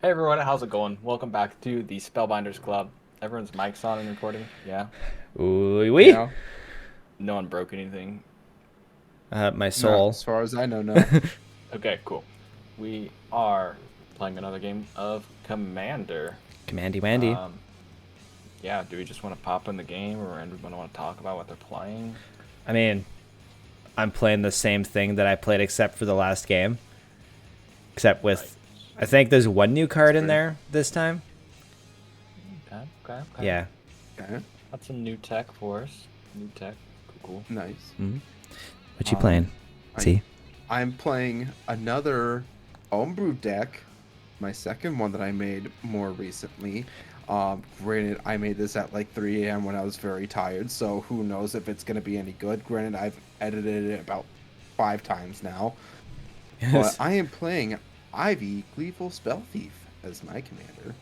Hey everyone, how's it going? Welcome back to the Spellbinders Club. Everyone's mic's on and recording. Yeah. Ooh wee. Yeah, No one broke anything. My not soul. as far as I know, no. Okay, cool. We are playing another game of Commander. Commandy Wandy. Um, yeah, do we just want to pop in the game or anyone want to talk about what they're playing? I mean, I'm playing the same thing that I played except for the last game. Except Right. with, I think there's one new card in True. there this time. Okay. Yeah. Okay, That's a new tech for us. New tech. Cool. nice. What you playing? I, See? I'm playing another homebrew deck, my second one that I made more recently. Granted, I made this at like 3 a.m. when I was very tired, so who knows if it's going to be any good. Granted, I've edited it about 5 times now, but Yes. I am playing Ivy Gleeful Spellthief as my commander.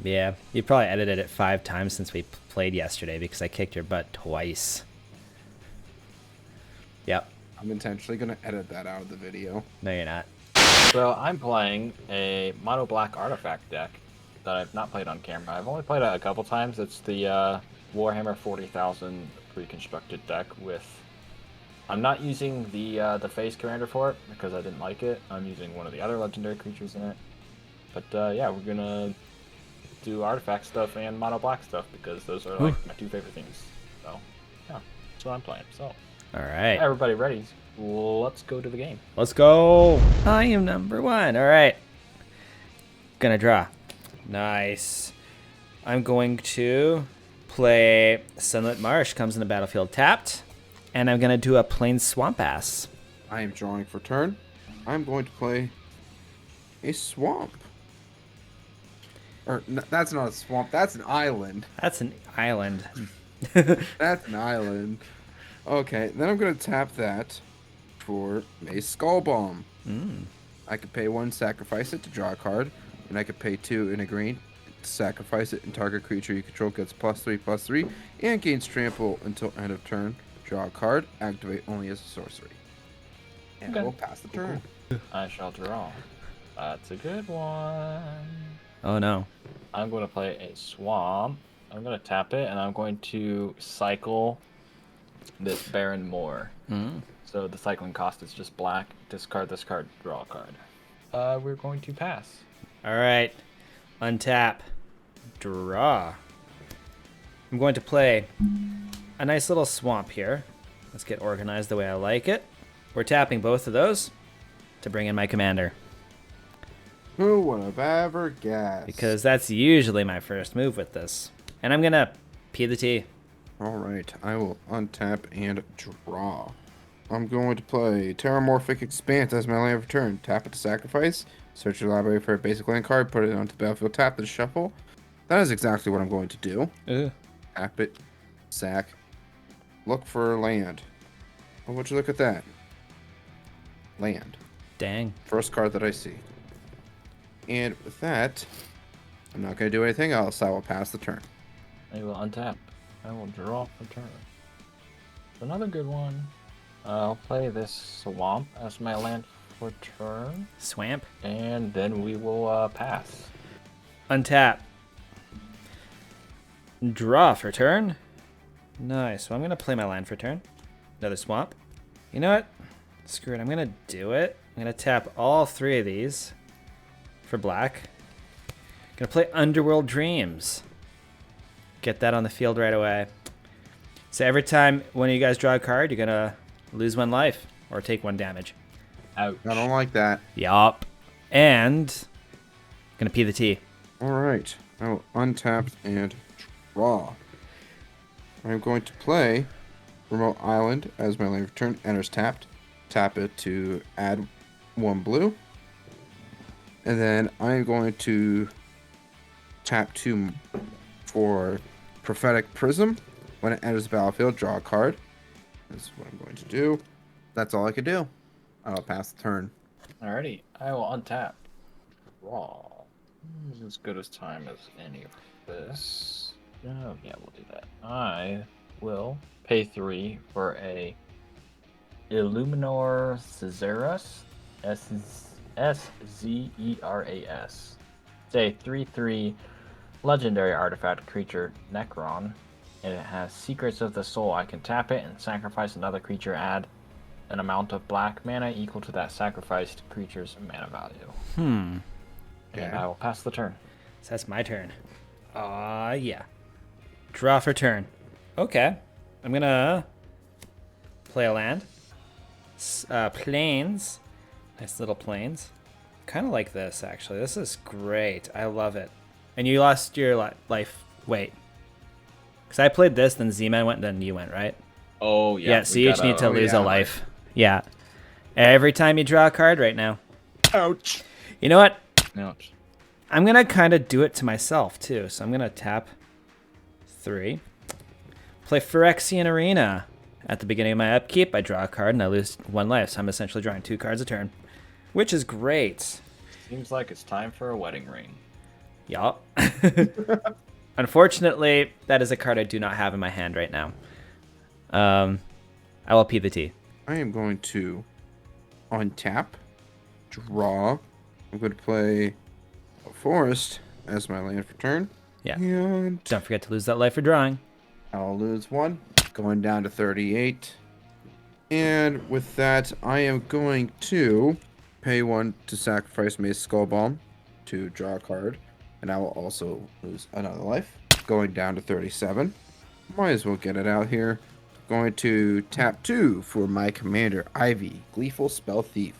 Yeah. You probably edited it 5 times since we played yesterday because I kicked your butt twice. Yep. I'm intentionally going to edit that out of the video. No, you're not. So I'm playing a mono black artifact deck that I've not played on camera. I've only played it a couple times. It's the Warhammer 40,000 pre-constructed deck with. I'm not using the face commander for it because I didn't like it. I'm using one of the other legendary creatures in it. But yeah, we're gonna do artifact stuff and mono black stuff because those are like my two favorite things. So yeah, that's what I'm playing. So All right. everybody ready? Let's go to the game. Let's go. I am number 1. All right. Gonna draw. Nice. I'm going to play Sunlit Marsh. Comes in the battlefield tapped. And I'm gonna do a plain swamp ass. I am drawing for turn. I'm going to play a swamp. That's not a swamp. That's an island. That's an island. That's an island. Okay, then I'm going to tap that for a skull bomb. I could pay 1, sacrifice it to draw a card, and I could pay 2 in a green, sacrifice it, and target creature you control gets +3/+3, and gains trample until end of turn. Draw a card, activate only as a sorcery. And Okay. we'll pass the turn. I shall draw. That's a good one. Oh no. I'm going to play a swamp. I'm going to tap it, and I'm going to cycle this Baron Moor. So the cycling cost is just black. Discard this card, draw a card. We're going to pass. All right. Untap. Draw. I'm going to play a nice little swamp here. Let's get organized the way I like it. We're tapping both of those to bring in my commander. Who would have ever guessed? Because that's usually my first move with this. And I'm going to P the T. Alright, I will untap and draw. I'm going to play Terramorphic Expanse as my land of turn. Tap it to sacrifice. Search your library for a basic land card. Put it onto the battlefield. Tap to shuffle. That is exactly what I'm going to do. Tap it. Sack. Look for land. Oh, would you look at that? Land. Dang. First card that I see. And with that, I'm not going to do anything else. I will pass the turn. I will untap. I will draw for turn. Another good one. I'll play this swamp as my land for turn, Swamp. and then we will pass. Untap. Draw for turn. Nice. So I'm going to play my land for turn. Another swamp. You know what? Screw it. I'm going to do it. I'm going to tap all 3 of these for black. Going to play Underworld Dreams. Get that on the field right away. So every time one of you guys draw a card, you're going to lose 1 life or take 1 damage. Ouch. I don't like that. Yup. And going to P the T. Alright, I will untap and draw. I'm going to play Remote Island as my land of turn. Enters tapped. Tap it to add 1 blue. And then I'm going to tap 2 for Prophetic Prism. When it enters the battlefield, draw a card. This is what I'm going to do. That's all I could do. I'll pass the turn. Alrighty, I will untap. Draw. As good as time as any of this. Oh, yeah, we'll do that. I will pay 3 for a Illuminor Caesaras. Szeras. It's a 3/3 legendary artifact creature, Necron, and it has Secrets of the Soul. I can tap it and sacrifice another creature, add an amount of black mana equal to that sacrificed creature's mana value. And I will pass the turn. So that's my turn. Yeah. Draw for turn. Okay. I'm gonna play a land. Plains. Nice little plains. Kind of like this, actually. This is great. I love it. And you lost your life. Wait. Because I played this, then Z-Man went, then you went, right? Oh, yeah. Yeah, so you each need to lose a life. Yeah. Every time you draw a card right now. Ouch. You know what? Ouch. I'm going to kind of do it to myself, too. So I'm going to tap 3. Play Phyrexian Arena. At the beginning of my upkeep, I draw a card and I lose 1 life. So I'm essentially drawing 2 cards a turn, which is great. Seems like it's time for a wedding ring. Yup. Unfortunately, that is a card I do not have in my hand right now. I will PvT. I am going to untap, draw. I'm going to play a forest as my land for turn. Yeah. And Don't forget to lose that life for drawing. I'll lose 1, going down to 38. And with that, I am going to pay 1 to sacrifice Mace Skullbomb to draw a card. And I will also lose another life, going down to 37. Might as well get it out here. Going to tap 2 for my commander, Ivy, Gleeful Spellthief.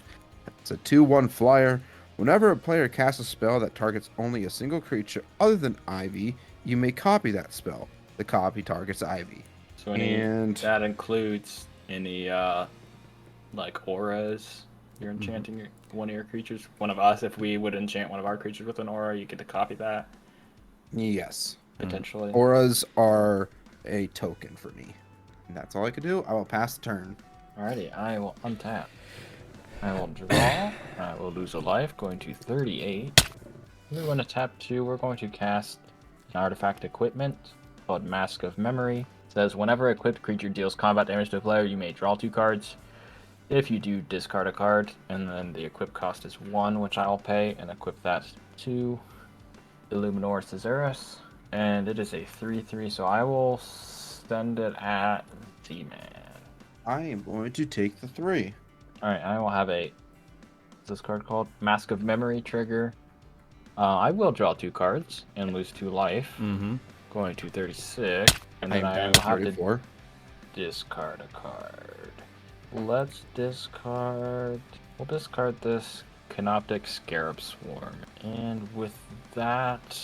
It's a 2/1 flyer. Whenever a player casts a spell that targets only a single creature other than Ivy, you may copy that spell. The copy targets Ivy. So that includes any like auras you're enchanting one of your creatures. One of us, if we would enchant one of our creatures with an aura, you get to copy that. Yes. Potentially. Auras are a token for me. And that's all I can do. I will pass the turn. Alrighty, I will untap. I will draw. I will lose a life, going to 38. We're going to tap 2. We're going to cast an artifact equipment called Mask of Memory. It says, whenever an equipped creature deals combat damage to a player, you may draw 2 cards. If you do, discard a card, and then the equip cost is 1, which I will pay, and equip that to Illuminor Caesarus. And it is a 3/3, so I will send it at Z-Man. I am going to take the 3. Alright, I will have what's this card called? Mask of Memory trigger. I will draw 2 cards and lose 2 life. Going to 36. And then I will have 34. to discard a card. Let's discard... We'll discard this Canoptic Scarab Swarm. And with that,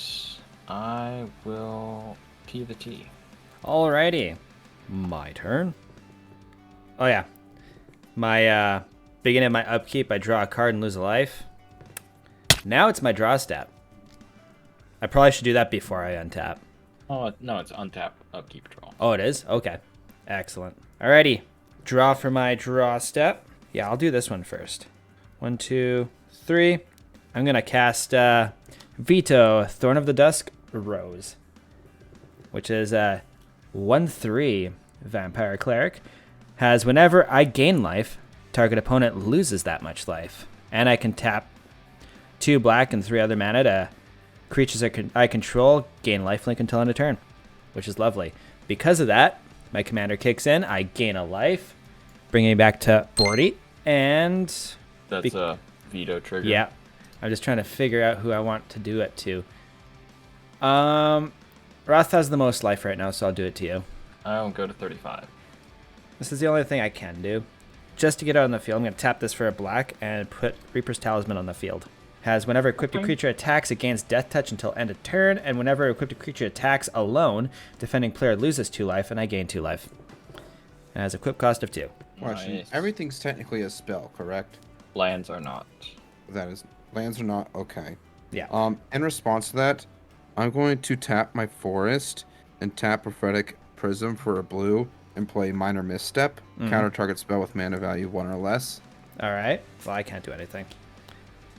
I will PvT. Alrighty. My turn. Oh, yeah. My beginning of my upkeep, I draw a card and lose a life. Now it's my draw step. I probably should do that before I untap. Oh, no, it's untap, upkeep, draw. Oh, it is? Okay. Excellent. Alrighty. Draw for my draw step. Yeah, I'll do this one first. 1, 2, 3. I'm going to cast Veto, Thorn of the Dusk Rose, which is a 1/3 Vampire Cleric. Has whenever I gain life, target opponent loses that much life. And I can tap 2 black and 3 other mana to creatures I control gain lifelink until end of turn, which is lovely. Because of that, my commander kicks in, I gain a life, bringing me back to 40, and... That's a veto trigger. Yeah. I'm just trying to figure out who I want to do it to. Roth has the most life right now, so I'll do it to you. I'll go to 35. This is the only thing I can do. Just to get out on the field, I'm going to tap this for a black and put Reaper's Talisman on the field. Has whenever equipped creature attacks, it gains Death Touch until end of turn, and whenever equipped creature attacks alone, defending player loses 2 life, and I gain 2 life. It has a equip cost of 2. Question. Nice. Everything's technically a spell, correct? Lands are not. That is, lands are not okay. Yeah. In response to that, I'm going to tap my forest and tap Prophetic Prism for a blue and play Minor Misstep. Counter target spell with mana value 1 or less. All right. Well, I can't do anything.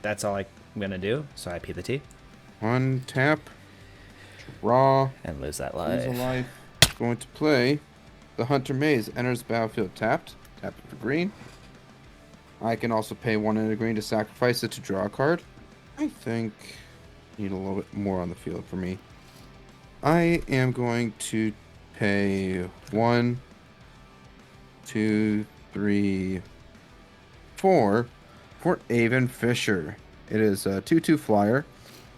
That's all I'm going to do, so I P the T. 1 tap, draw, And lose that lose life. a life. Going to play the Hunter Maze. Enters battlefield tapped. Tap it for green. I can also pay 1 and a green to sacrifice it to draw a card. I think need a little bit more on the field for me. I am going to pay 1, 2, 3, 4 for Avon Fisher. It is a 2/2 flyer,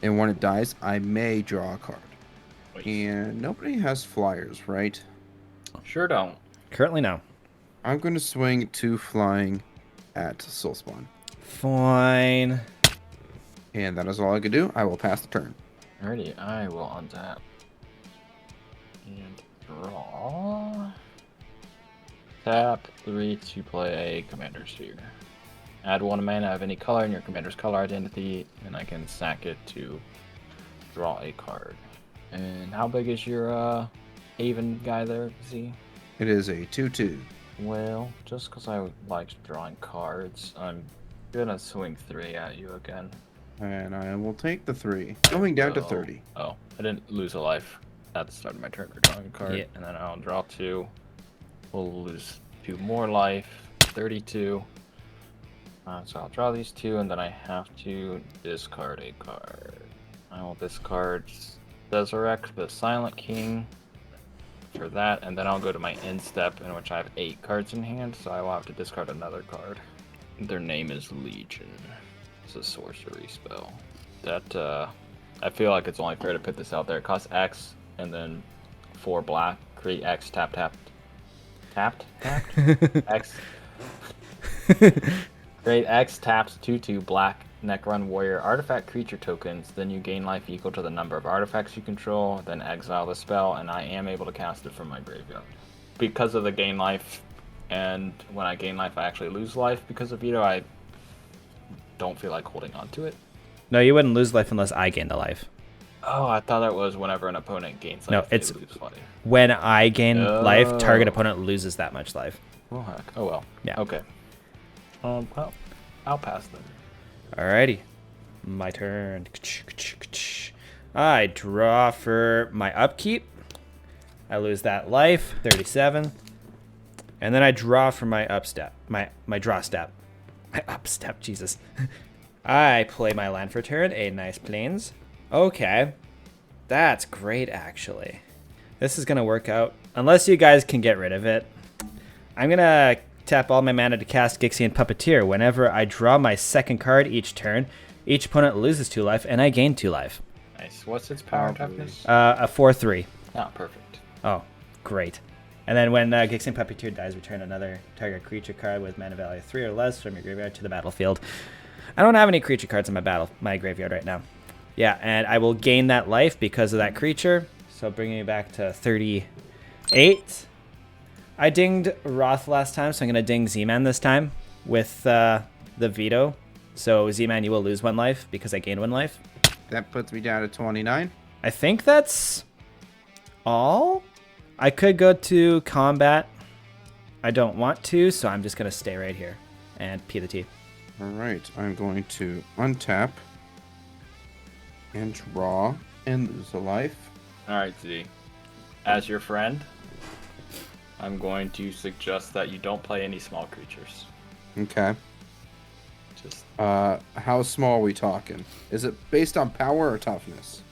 and when it dies, I may draw a card. Wait. And nobody has flyers, right? Sure don't. Currently, no. I'm going to swing 2 flying at Solespawn. Fine. And that is all I can do. I will pass the turn. Alrighty, I will untap. And draw. Tap 3 to play a Commander Sphere. Add 1 mana of any color in your commander's color identity, and I can sack it to draw a card. And how big is your Avon guy there, Z? It is a 2/2. Well, just because I like drawing cards, I'm gonna swing 3 at you again. And I will take the 3. Going down to 30. Oh, I didn't lose a life at the start of my turn for drawing a card. Yeah. And then I'll draw 2. We'll lose 2 more life, 32. So I'll draw these 2, and then I have to discard a card. I will discard Deserek, the Silent King, for that, and then I'll go to my end step, in which I have 8 cards in hand, so I will have to discard another card. Their name is Legion. It's a sorcery spell. That, I feel like it's only fair to put this out there. It costs X, and then 4 black, create X, tap, tap. Tapped? X. Create X, taps, 2/2, black, Necron Warrior, artifact creature tokens, then you gain life equal to the number of artifacts you control, then exile the spell, and I am able to cast it from my graveyard. Because of the gain life, and when I gain life I actually lose life because of veto, I don't feel like holding on to it. No, you wouldn't lose life unless I gained a life. Oh, I thought that was whenever an opponent gains life, No, it's they lose life. when I gain life, target Oh. opponent loses that much life. Well, heck. Oh well. Yeah. Okay. Well, I'll pass then. Alrighty. My turn. I draw for my upkeep. I lose that life, 37. And then I draw for my upstep, my draw step. My upstep, Jesus. I play my land for turn, a nice plains. Okay. That's great, actually. This is going to work out. Unless you guys can get rid of it. I'm going to tap all my mana to cast Gixian Puppeteer. Whenever I draw my second card each turn, each opponent loses 2 life, and I gain 2 life. Nice. What's its power and toughness? A 4/3. Oh, perfect. Oh, great. And then when Gixian Puppeteer dies, return another target creature card with mana value 3 or less from your graveyard to the battlefield. I don't have any creature cards in my graveyard right now. Yeah, and I will gain that life because of that creature. So bringing me back to 38. I dinged Roth last time, so I'm going to ding Z-Man this time with the veto. So Z-Man, you will lose 1 life because I gained 1 life. That puts me down to 29. I think that's all. I could go to combat. I don't want to, so I'm just going to stay right here and P the T. All right, I'm going to untap and draw and lose a life. Alright, Z. As your friend, I'm going to suggest that you don't play any small creatures. Okay. Just How small are we talking? Is it based on power or toughness?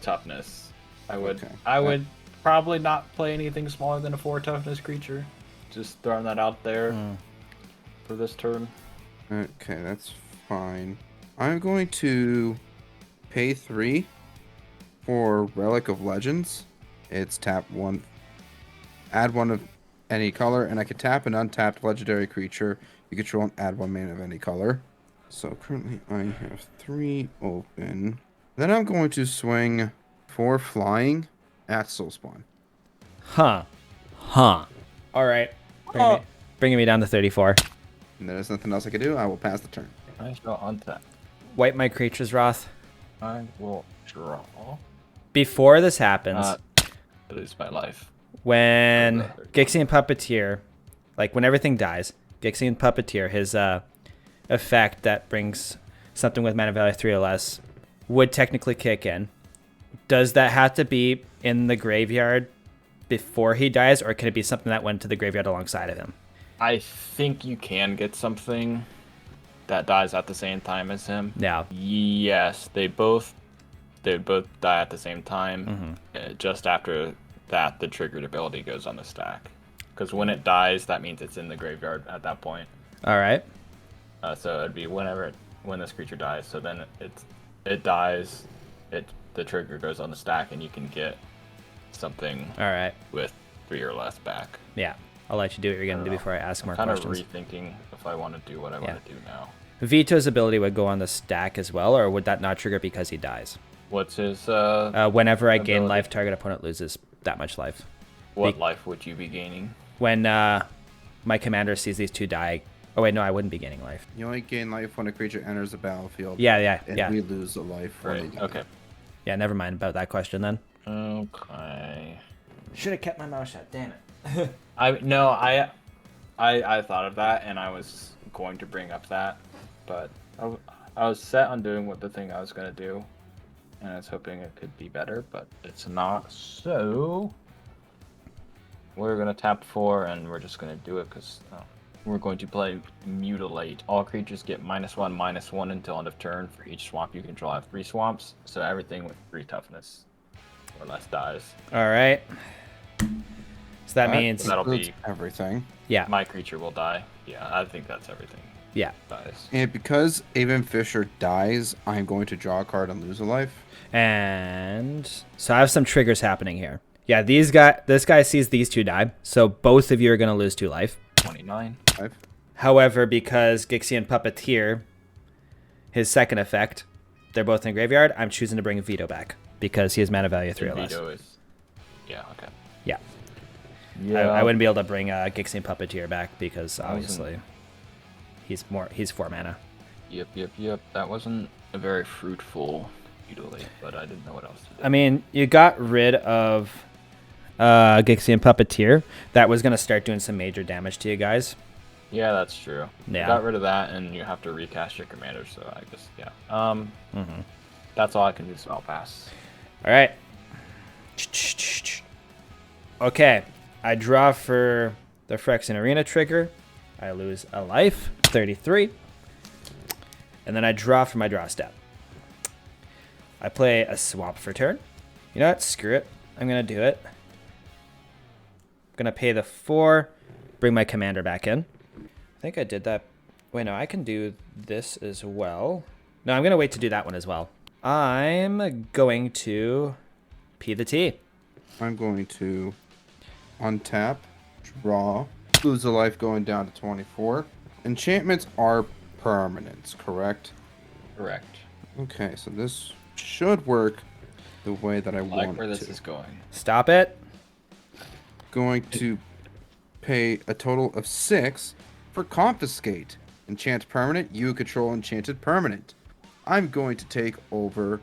toughness. I would Okay. probably not play anything smaller than a 4 toughness creature. Just throwing that out there for this turn. Okay, that's fine. I'm going to pay 3 for Relic of Legends. It's tap 1, add 1 of any color, and I can tap an untapped legendary creature you control and add 1 mana of any color. So currently I have 3 open. Then I'm going to swing 4 flying at Solespawn. Huh. All right. Bringing me down to 34. And there's nothing else I can do. I will pass the turn. I shall untap. Wipe my creatures, Roth. I will draw. Before this happens, Lose my life. when Gixian Puppeteer, like when everything dies, Gixian Puppeteer, his effect that brings something with mana value 3 or less, would technically kick in. Does that have to be in the graveyard before he dies, or can it be something that went to the graveyard alongside of him? I think you can get something that dies at the same time as him. Yeah. Yes, they both die at the same time. Just after that, the triggered ability goes on the stack. Because when it dies, that means it's in the graveyard at that point. All right. So it'd be when this creature dies. So then it dies, the trigger goes on the stack, and you can get something. All right. With 3 or less back. Yeah. I'll let you do what you're gonna do before I ask more questions. I'm kind of rethinking if I want to do what I want to do now. Vito's ability would go on the stack as well, or would that not trigger because he dies? What's his? Whenever I gain ability? life, target opponent loses that much life. What life would you be gaining? When my commander sees these 2 die. Oh wait, no, I wouldn't be gaining life. You only gain life when a creature enters the battlefield. Yeah. And we lose a life. Right. Okay. Yeah, never mind about that question then. Okay. Should have kept my mouth shut. Damn it. I thought of that, and I was going to bring up that, but I was set on doing the thing I was going to do, and I was hoping it could be better, but it's not. So we're going to tap 4, and we're just going to do it because we're going to play Mutilate. All creatures get -1/-1 until end of turn. For each swamp you control, I have 3 swamps, so everything with 3 toughness or less dies. All right. So that means that'll be everything. Yeah. My creature will die. Yeah, I think that's everything. Yeah. Dies. And because Avon Fisher dies, I'm going to draw a card and lose a life. And so I have some triggers happening here. Yeah, this guy sees these 2 die, so both of you are going to lose 2 life. 29. 5. However, because Gixian Puppeteer, his second effect, they're both in the graveyard, I'm choosing to bring Vito back because he has mana value 3 or less. Vito is... Yeah, okay. Yeah. Yeah. I wouldn't be able to bring Gixian Puppeteer back because obviously he's 4 mana. Yep. That wasn't a very fruitful Mutilate, but I didn't know what else to do. I mean, you got rid of Gixian Puppeteer. That was going to start doing some major damage to you guys. Yeah, that's true. Yeah. You got rid of that, and you have to recast your commander, so I guess, yeah. That's all I can do, so I'll pass. All right. Okay. I draw for the Phyrexian Arena trigger. I lose a life, 33. And then I draw for my draw step. I play a swamp for turn. You know what? Screw it. I'm going to do it. I'm going to pay the 4, bring my commander back in. I think I did that. Wait, no, I can do this as well. No, I'm going to wait to do that one as well. I'm going to P the T. I'm going to untap, draw, lose a life going down to 24. Enchantments are permanents, correct? Correct. Okay, so this should work the way that I want it to. Like where this is going. Stop it. Going to pay a total of 6 for Confiscate. Enchant permanent, you control enchanted permanent. I'm going to take over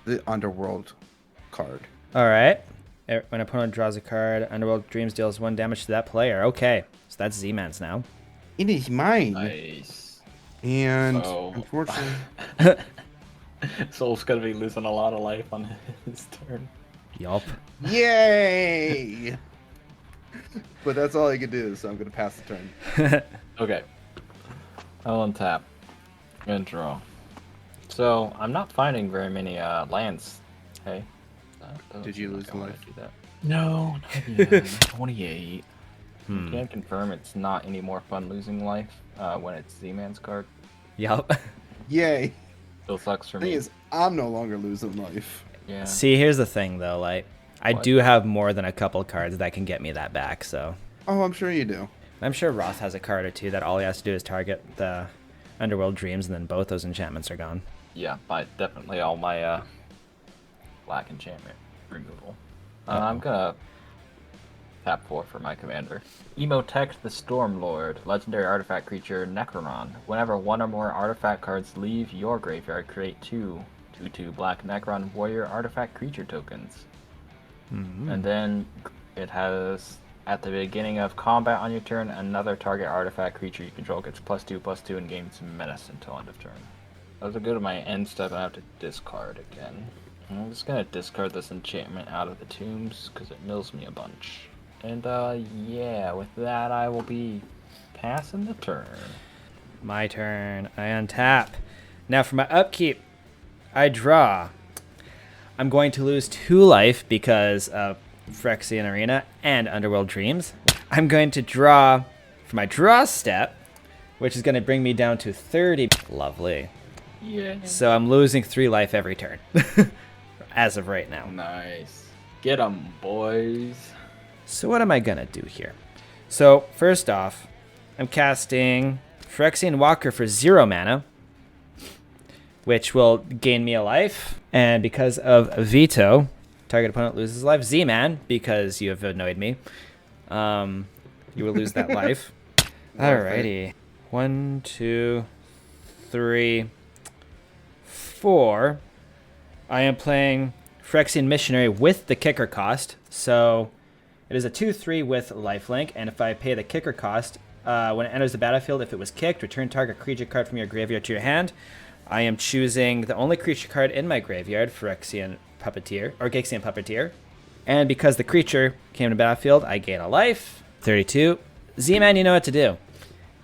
the Underworld card. All right. When opponent draws a card, Underworld Dreams deals 1 damage to that player. Okay, so that's Z-Man's now. It is mine. Nice. And So- unfortunately, Soul's gonna be losing a lot of life on his turn. Yup. yay! But that's all I can do, so I'm going to pass the turn. Okay. I'll untap. And draw. So, I'm not finding very many lands. Hey. Did you lose the life? No, not yet. 28. Can't confirm it's not any more fun losing life when it's Z-Man's card. Yup. Yay! Still sucks for The thing me. is, I'm no longer losing life. Yeah. See, here's the thing, though. Like, I What? do have more than a couple cards that can get me that back, so... Oh, I'm sure you do. I'm sure Roth has a card or 2 that all he has to do is target the Underworld Dreams, and then both those enchantments are gone. Yeah, definitely all my black enchantment removal. I'm gonna tap 4 for my commander. Imotekh the Stormlord, legendary artifact creature Necron. Whenever 1 or more artifact cards leave your graveyard, create 2/2 black Necron warrior artifact creature tokens. And then it has, at the beginning of combat on your turn, another target artifact creature you control gets +2/+2 and gains menace until end of turn. As I go to my end step, I have to discard again. I'm just gonna discard this enchantment out of the tombs because it mills me a bunch. And yeah, with that I will be passing the turn. My turn. I untap. Now for my upkeep, I draw. I'm going to lose 2 life because of Phyrexian Arena and Underworld Dreams. I'm going to draw for my draw step, which is going to bring me down to 30. Lovely. Yeah. So I'm losing 3 life every turn. As of right now. Nice. Get 'em, boys. So what am I going to do here? So first off, I'm casting Phyrexian Walker for 0 mana, which will gain me a life. And because of veto, target opponent loses life. Zman, because you have annoyed me, you will lose that life. Alrighty. 1, 2, 3, 4. I am playing Phyrexian Missionary with the kicker cost. So it is a 2/3 with lifelink, and if I pay the kicker cost, when it enters the battlefield, if it was kicked, return target creature card from your graveyard to your hand. I am choosing the only creature card in my graveyard, Phyrexian Puppeteer, or Gixian Puppeteer. And because the creature came to battlefield, I gain a life. 32. Z-Man, you know what to do.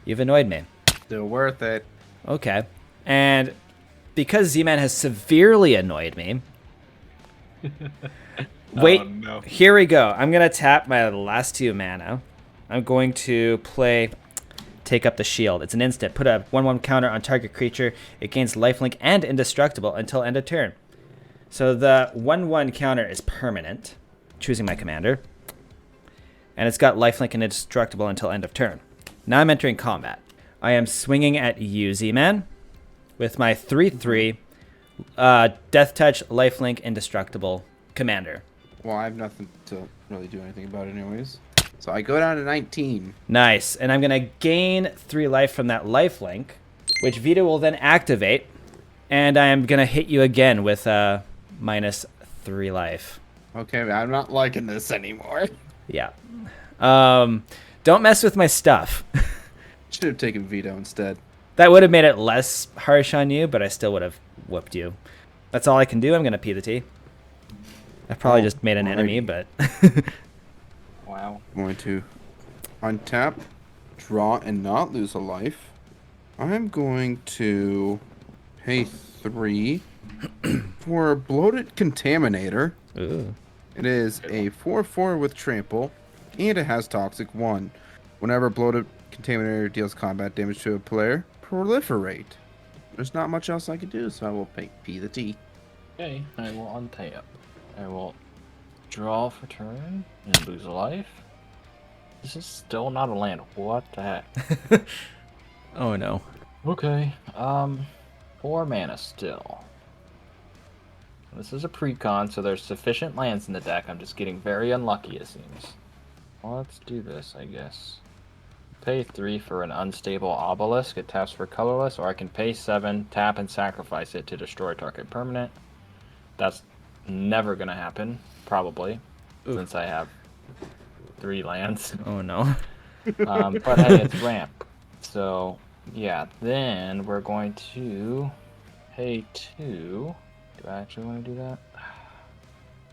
You've annoyed me. Still worth it. Okay. And because Z-Man has severely annoyed me, wait, Oh, no. here we go. I'm going to tap my last 2 mana. I'm going to play Take Up the Shield. It's an instant. Put a 1/1 counter on target creature. It gains lifelink and indestructible until end of turn. So the 1/1 counter is permanent. Choosing my commander. And it's got lifelink and indestructible until end of turn. Now I'm entering combat. I am swinging at you, Z-Man, with my 3/3 Death Touch, lifelink, indestructible commander. Well, I have nothing to really do anything about it anyways. So I go down to 19. Nice. And I'm going to gain 3 life from that lifelink, which Vita will then activate. And I am going to hit you again with minus 3 life. Okay, I'm not liking this anymore. Yeah. Don't mess with my stuff. Should have taken veto instead. That would have made it less harsh on you, but I still would have whooped you. That's all I can do. I'm going to P the T. I probably just made an enemy, but... Wow. I'm going to untap, draw, and not lose a life. I'm going to pay 3 for a Bloated Contaminator. Ooh. It is a 4/4 with trample, and it has Toxic 1. Whenever Bloated Contaminator deals combat damage to a player, proliferate. There's not much else I can do, so I will pay P the T. Okay, I will untap. I will draw for turn and lose a life. This is still not a land. What the heck? Oh, no. Okay, 4 mana still. This is a precon, so there's sufficient lands in the deck. I'm just getting very unlucky, it seems. Well, let's do this, I guess. Pay 3 for an unstable obelisk. It taps for colorless, or I can pay 7, tap and sacrifice it to destroy target permanent. That's never gonna happen, probably, since I have 3 lands. Oh, no. But hey, it's ramp. So, yeah, then we're going to pay 2. Do I actually want to do that?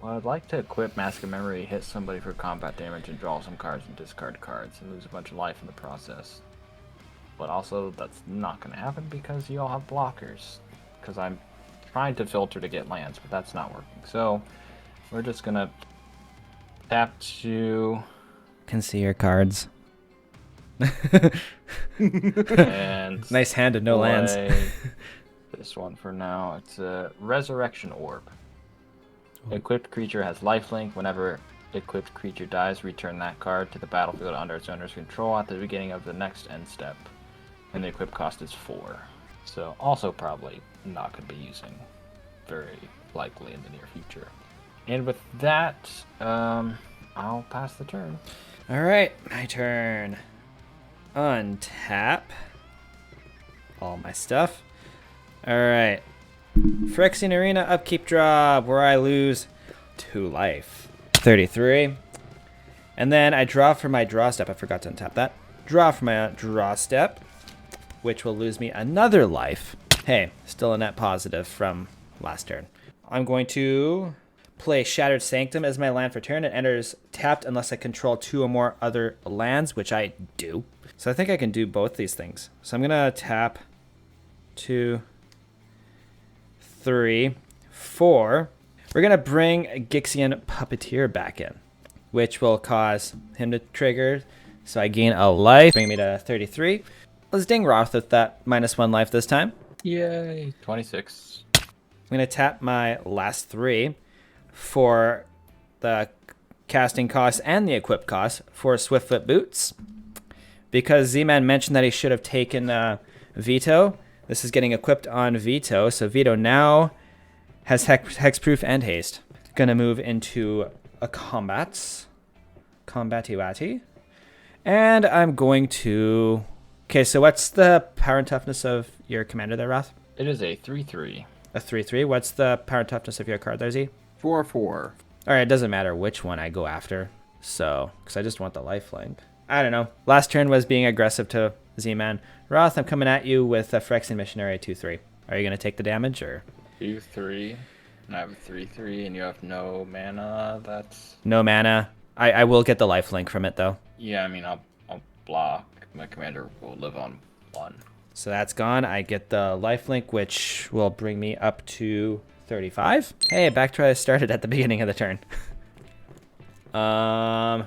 Well, I'd like to equip Mask of Memory, hit somebody for combat damage, and draw some cards and discard cards, and lose a bunch of life in the process. But also, that's not going to happen because you all have blockers. Because I'm trying to filter to get lands, but that's not working. So, we're just going to tap to... Can see your cards. and Nice hand of no lands. play this one for now. It's a Resurrection Orb. Equipped creature has lifelink. Whenever equipped creature dies, return that card to the battlefield under its owner's control at the beginning of the next end step. And the equip cost is 4. So also probably not going to be using very likely in the near future. And with that, I'll pass the turn. All right, my turn. Untap all my stuff. All right. Phyrexian Arena upkeep draw, where I lose 2 life. 33. And then I draw for my draw step. I forgot to untap that. Draw for my draw step, which will lose me another life. Hey, still a net positive from last turn. I'm going to play Shattered Sanctum as my land for turn. It enters tapped unless I control 2 or more other lands, which I do. So I think I can do both these things. So I'm gonna tap 2, 3, 4. We're gonna bring Gixian Puppeteer back in, which will cause him to trigger. So I gain a life, bring me to 33. Let's ding Roth with that -1 life this time. Yay. 26. I'm gonna tap my last 3 for the casting cost and the equip cost for Swiftfoot Boots. Because Z-Man mentioned that he should have taken Veto, this is getting equipped on Veto. So Veto now has Hexproof and Haste. Gonna move into a Combatty Watty. And I'm going to... Okay, so what's the power and toughness of your commander there, Roth? It is a 3/3. A 3/3. What's the power and toughness of your card there, Z? 4/4. Alright, it doesn't matter which one I go after. So, because I just want the lifelink. I don't know. Last turn was being aggressive to Z-Man. Roth, I'm coming at you with a Phyrexian Missionary 2/3. Are you going to take the damage, or? 2/3. And I have a 3/3, and you have no mana. That's... No mana. I will get the lifelink from it, though. Yeah, I mean, I'll block. My commander will live on 1. So that's gone. I get the lifelink, which will bring me up to 35. Hey, back to where I started at the beginning of the turn.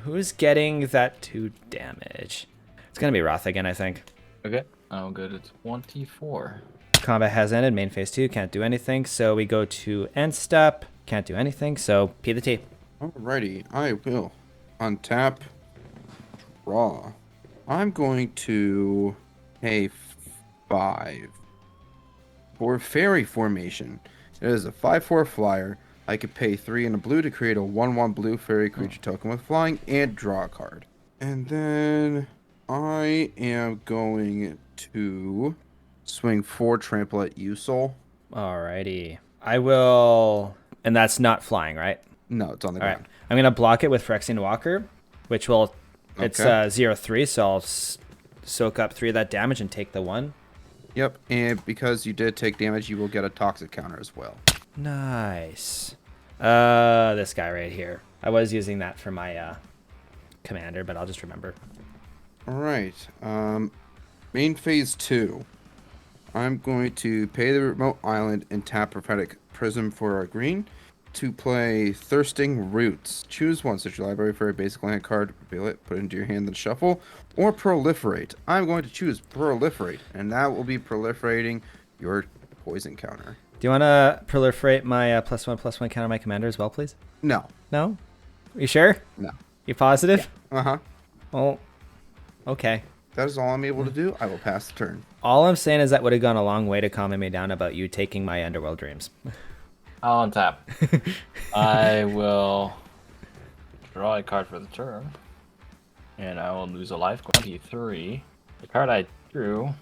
Who's getting that 2 damage? It's gonna be Roth again, I think. Okay. Oh, good. It's 24. Combat has ended. Main phase 2. Can't do anything. So we go to end step. Can't do anything. So P the T. Alrighty, I will untap, draw. I'm going to pay 5 for Fairy Formation. It is a 5/4 flyer. I could pay 3 in a blue to create a 1/1 blue fairy creature token with flying and draw a card. And then I am going to swing 4 trample at you, Soul. Alrighty. I will... And that's not flying, right? No, it's on the All ground. right. I'm going to block it with Phyrexian Walker, which will... It's Okay. 0/3, so I'll soak up 3 of that damage and take the 1. Yep, and because you did take damage, you will get a toxic counter as well. Nice. This guy right here. I was using that for my commander, but I'll just remember. Alright, main phase 2. I'm going to pay the remote island and tap Prophetic Prism for a green to play Thirsting Roots. Choose one, search your library for a basic land card, reveal it, put it into your hand, then shuffle, or Proliferate. I'm going to choose Proliferate, and that will be proliferating your poison counter. Do you want to proliferate my +1/+1 counter my commander as well, please? No. No? You sure? No. You positive? Uh-huh. Well, okay. That is all I'm able to do. I will pass the turn. All I'm saying is that would have gone a long way to calming me down about you taking my Underworld Dreams. I'll untap. I will draw a card for the turn. And I will lose a life. 23. The card I drew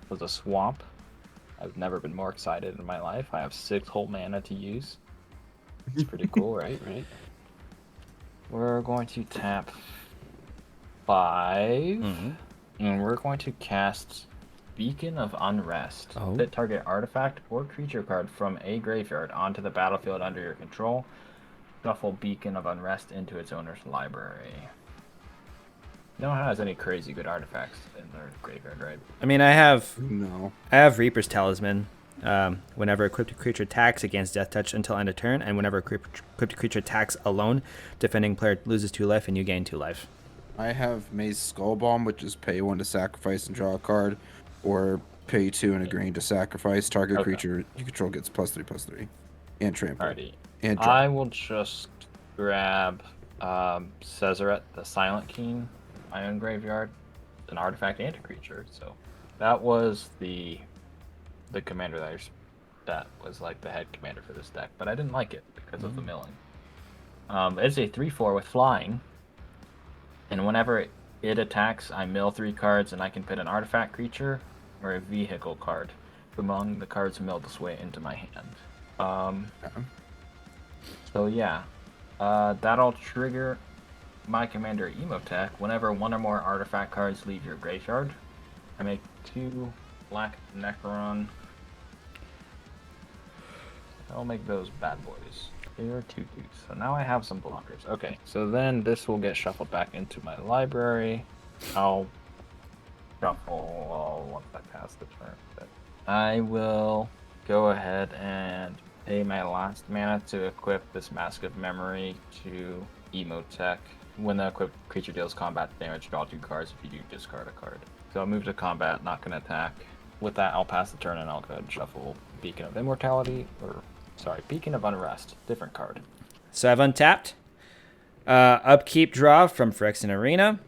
was a swamp. I've never been more excited in my life. I have 6 whole mana to use. It's pretty cool, right? We're going to tap 5. And we're going to cast Beacon of Unrest. Oh. Put target artifact or creature card from a graveyard onto the battlefield under your control. Shuffle Beacon of Unrest into its owner's library. No one has any crazy good artifacts in their graveyard, right? I mean, I have No. Reaper's Talisman. Whenever equipped creature attacks against Death Touch until end of turn, and whenever equipped creature attacks alone, defending player loses 2 life and you gain 2 life. I have Maze Skull Bomb, which is pay 1 to sacrifice and draw a card, or pay 2 and a green to sacrifice. Target creature you control gets +3/+3, and trample. Alrighty. And draw. I will just grab Ceseret, the Silent King, my own graveyard, an artifact and a creature. So that was the commander that was like the head commander for this deck, but I didn't like it because of the milling. It's a 3/4 with flying, and whenever it attacks, I mill 3 cards, and I can put an artifact creature or a vehicle card among the cards milled this way into my hand. So yeah, that'll trigger my commander Imotekh. Whenever 1 or more artifact cards leave your graveyard, I make 2 black Necron. I'll make those bad boys. They are 2/2. So now I have some blockers. Okay, so then this will get shuffled back into my library. I'll shuffle once I pass the turn. But I will go ahead and pay my last mana to equip this Mask of Memory to Imotekh. When the equipped creature deals combat damage, draw 2 cards. If you do, discard a card. So I'll move to combat, not gonna attack. With that, I'll pass the turn and I'll go ahead and shuffle Beacon of Immortality, Beacon of Unrest, different card. So I've untapped. Upkeep draw from Phyrexian Arena.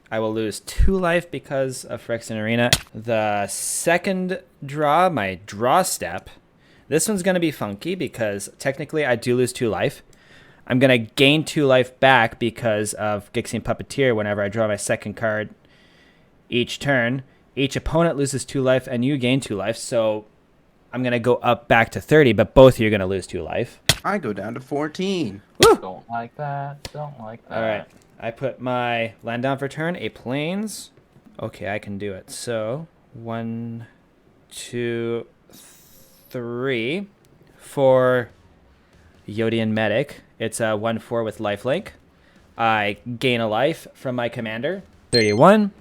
I will lose 2 life because of Phyrexian Arena. The second draw, my draw step. This one's going to be funky because technically I do lose 2 life. I'm going to gain 2 life back because of Gixian Puppeteer whenever I draw my second card each turn. Each opponent loses 2 life and you gain 2 life. So I'm going to go up back to 30, but both of you are going to lose 2 life. I go down to 14. Woo! Don't like that. Don't like that. All right. I put my land down for turn, a plains. Okay, I can do it. So 1, 2, 3 for Yodian Medic. It's a 1/4 with lifelink. I gain a life from my commander, 31.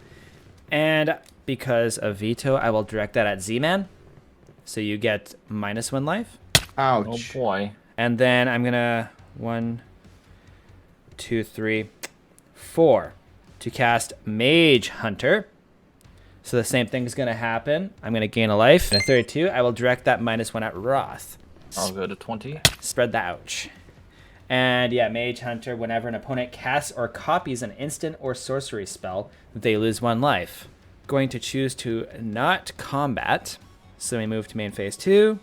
And because of veto, I will direct that at Zman. So you get -1 life. Ouch. Oh boy. And then I'm gonna 1, 2, 3, 4 to cast Mage Hunter. So the same thing is gonna happen. I'm gonna gain a life. And a 32, I will direct that -1 at Roth. I'll go to 20. Spread the ouch. And yeah, Mage Hunter, whenever an opponent casts or copies an instant or sorcery spell, they lose 1 life. Going to choose to not combat. So we move to main phase 2.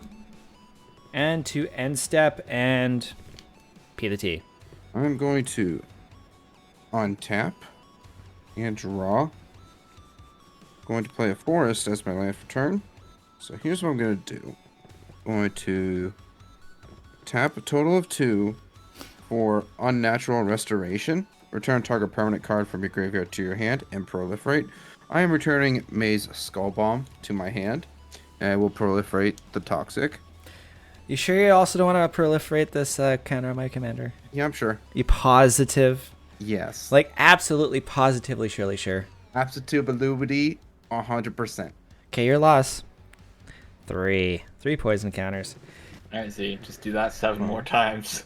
And to end step and P the T. I'm going to untap and draw. Going to play a forest as my land for turn. So here's what I'm going to do. Going to tap a total of 2 for Unnatural Restoration. Return target permanent card from your graveyard to your hand and proliferate. I am returning Maze Skullbomb to my hand. And I will proliferate the Toxic. You sure you also don't want to proliferate this counter on my commander? Yeah, I'm sure. You positive? Yes. Like, absolutely, positively, surely sure. Absolutely, 100%. Okay, your loss. 3 poison counters. Alright, Z, just do that 7 more times.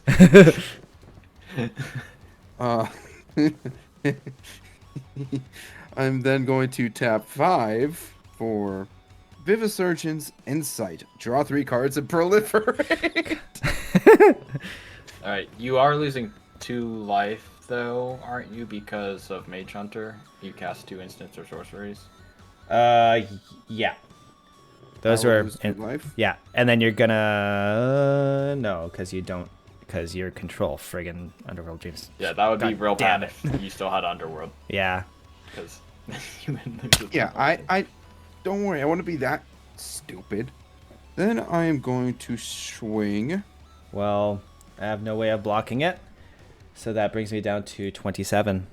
I'm then going to tap 5 for Vivisurgeon's Insight. Draw 3 cards and proliferate. Alright, you are losing 2 life, though, aren't you? Because of Mage Hunter. You cast 2 instants or sorceries. Yeah. Those I will were lose 2 life. yeah, and then you're gonna no, because you don't, because you're control friggin' Underworld Dreams. Yeah, that would be God real damn bad if you still had Underworld. Yeah. Because you wouldn't lose the Yeah, penalty. I don't worry. I want to be that stupid. Then I am going to swing. Well, I have no way of blocking it, so that brings me down to 27.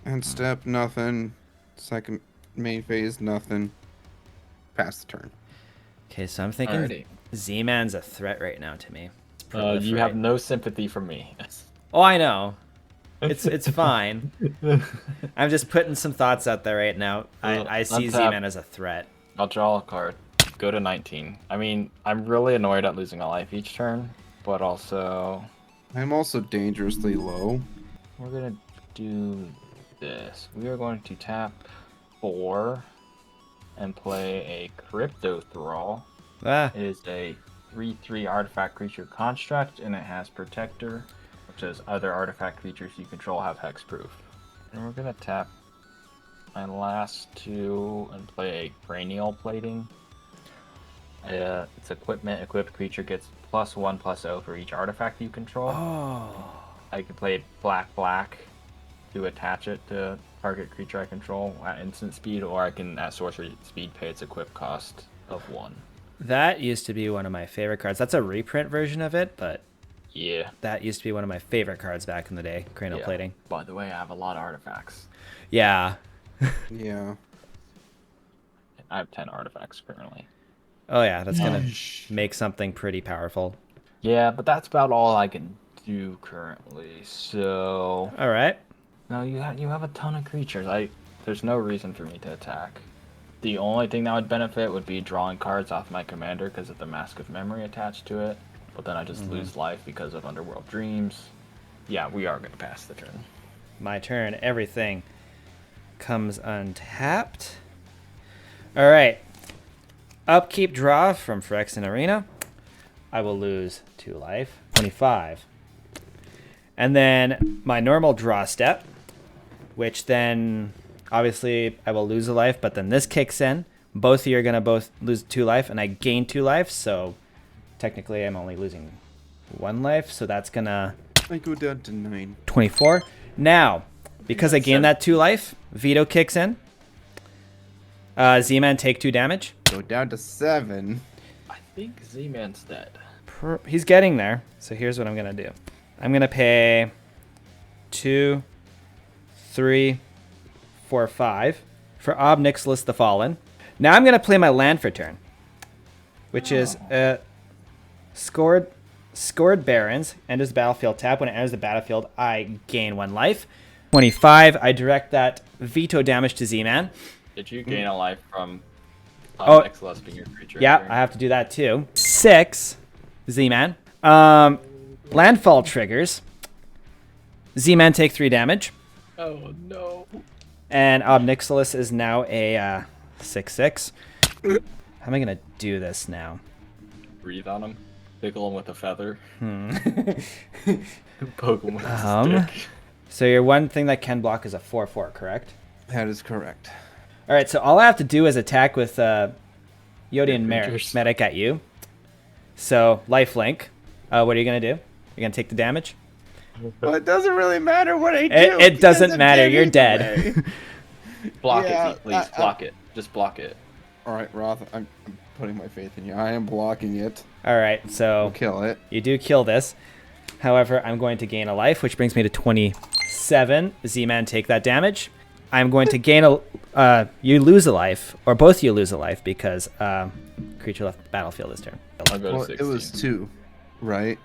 And step, nothing. Second main phase, nothing. Pass the turn. Okay, so I'm thinking Alrighty. Z-Man's a threat right now to me. You have no sympathy from me. Oh, I know. It's fine. I'm just putting some thoughts out there right now. I see untap. Z-Man as a threat. I'll draw a card. Go to 19. I mean, I'm really annoyed at losing a life each turn, but also... I'm also dangerously low. We're going to do this. We are going to tap 4 and play a Crypto Thrall. Ah, It is a 3/3 artifact creature construct, and it has Protector, which is other artifact creatures you control have hexproof. And we're going to tap my last 2 and play a Cranial Plating. It's equipment. Equipped creature gets +1/+0 for each artifact you control. oh. I can play black to attach it to target creature I control at instant speed, or I can at sorcery speed pay its equip cost of 1. That used to be one of my favorite cards. That's a reprint version of it, but Yeah. that used to be one of my favorite cards back in the day. Cranial Yeah. Plating. By the way, I have a lot of artifacts. Yeah. Yeah. I have 10 artifacts currently. Oh yeah, that's gonna make something pretty powerful. Yeah, but that's about all I can do currently. So All right. no, you have a ton of creatures. There's no reason for me to attack. The only thing that would benefit would be drawing cards off my commander because of the Mask of Memory attached to it. But then I just lose life because of Underworld Dreams. Yeah, we are going to pass the turn. My turn. Everything comes untapped. All right. Upkeep draw from Phyrexian Arena. I will lose 2 life. 25. And then my normal draw step, which then obviously I will lose a life, but then this kicks in. Both of you are going to both lose 2 life, and I gain 2 life, so technically I'm only losing 1 life, so that's going to... I go down to 9. 24. Now, because I gained that 2 life, Veto kicks in. Z-Man take 2 damage. Go down to 7. I think Z-Man's dead. He's getting there, so here's what I'm going to do. I'm going to pay 2, 3, 4, 5 for Ob Nixilis the Fallen. Now I'm going to play my land for turn, which is scored Barons, enters the battlefield, tap. When it enters the battlefield, I gain 1 life. 25, I direct that veto damage to Z-Man. Did you gain a life from Nixilis being your creature? Yeah, I have to do that too. 6, Z-Man. Landfall triggers. Z-Man take 3 damage. Oh, no. And Ob Nixilis is now a 6/6. How am I going to do this now? Breathe on him. Tickle him with a feather. Poke him with a stick. So your one thing that can block is a 4/4, correct? That is correct. All right, so all I have to do is attack with Yodian creatures. Medic at you. So lifelink. What are you going to do? You're going to take the damage? Well, it doesn't really matter what I do. It doesn't matter. You're dead. Block Yeah, it, please. Block it. Just block it. All right, Roth, I'm putting my faith in you. I am blocking it. All right, so I'll kill it. you do kill this. However, I'm going to gain a life, which brings me to 27. Z-Man, take that damage. I'm going to gain a... you lose a life, or both of you lose a life, because creature left the battlefield this turn. I'll go to Well, 16. it was 2, right?